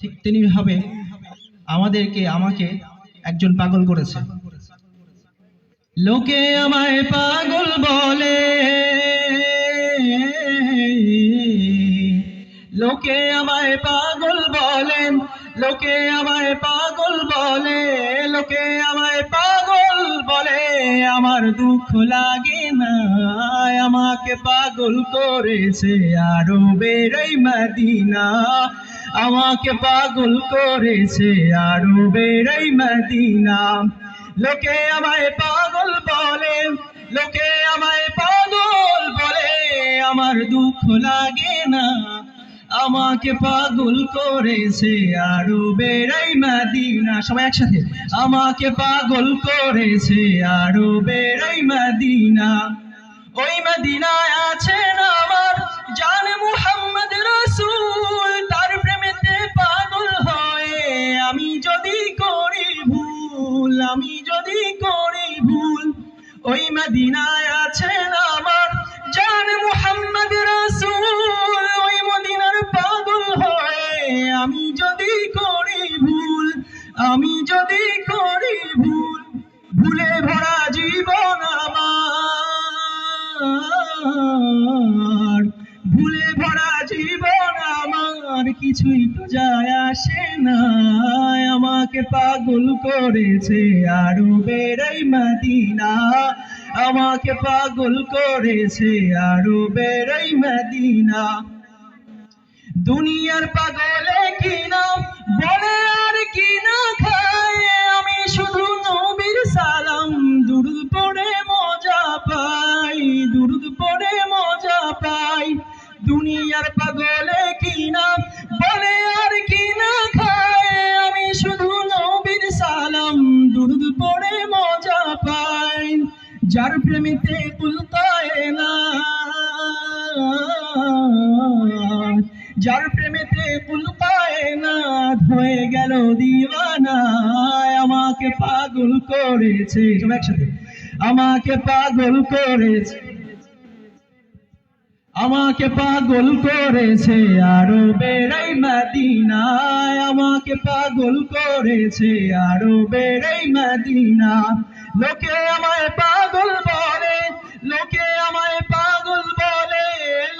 ঠিক তেমনিভাবে আমাকে একজন পাগল করেছে। লোকে আমায় পাগল বলে, লোকে আমায় পাগল বলেন, লোকে আমায় পাগল বলে, লোকে আমায় পাগল বলে, আমার দুঃখ লাগে না। আমাকে পাগল করেছে আরবের এই মদিনা, আমাকে পাগল করেছে আরবের এই মদিনা। লোকে আমায় পাগল বলে, লোকে আমায় পাগল বলে, আমার দুঃখ লাগে না। আমাকে পাগল করেছে আরবের এই মদিনা। সবাই একসাথে, আমাকে পাগল করেছে আরবের এই মদিনা। ওই মদিনায় আছেন আমার জান মুহাম্মদ রাসূল, তার প্রেমেতে পাগল হয়ে আমি যদি করি ভুল, আমি যদি করি ভুল। ওই মদিনায় আছেন আমার জান মুহাম্মদ রাসূল, ওই মদিনার পাগল হয়ে আমি যদি করি ভুল, আমি যদি করি ভুল। ভুলে ভরা জীবন আমার, ভুলে ভরা জীবন আমার, কিছুই তো যায় আসে না। আমাকে পাগল করেছে আরবের এই মদিনা, আমাকে পাগল করেছে আরবের এই মদিনা। দুনিয়ার পাগলে কিনা বলে আর কিনা খায়, আমি শুধু নবীর সালাম দুরুদ পড়ে মজা পাই, দুরুদ পড়ে মজা পাই। দুনিয়ার পাগলে কিনা বলে আর কিনা খায়, আমি শুধু নবীর সালাম দুরুদ পড়ে মজা পাই। যার প্রেমেতে কুলতায় না, যার প্রেমেতে কুলতায় না, হয়ে গেল দিওয়ানা। আমাকে পাগল করেছে, সবাই একসাথে, আমাকে পাগল করেছে, আমাকে পাগল করেছে আরবের এই মদিনা, আমাকে পাগল করেছে আরবের এই মদিনা। লোকে আমায় পাগল বলে, লোকে আমায় পাগল বলে,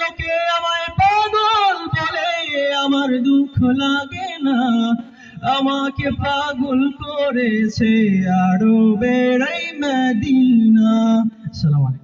লোকে আমায় পাগল বলে, আমার দুঃখ লাগে না। আমাকে পাগল করেছে আরবের এই মদিনা। আসসালামু আলাইকুম।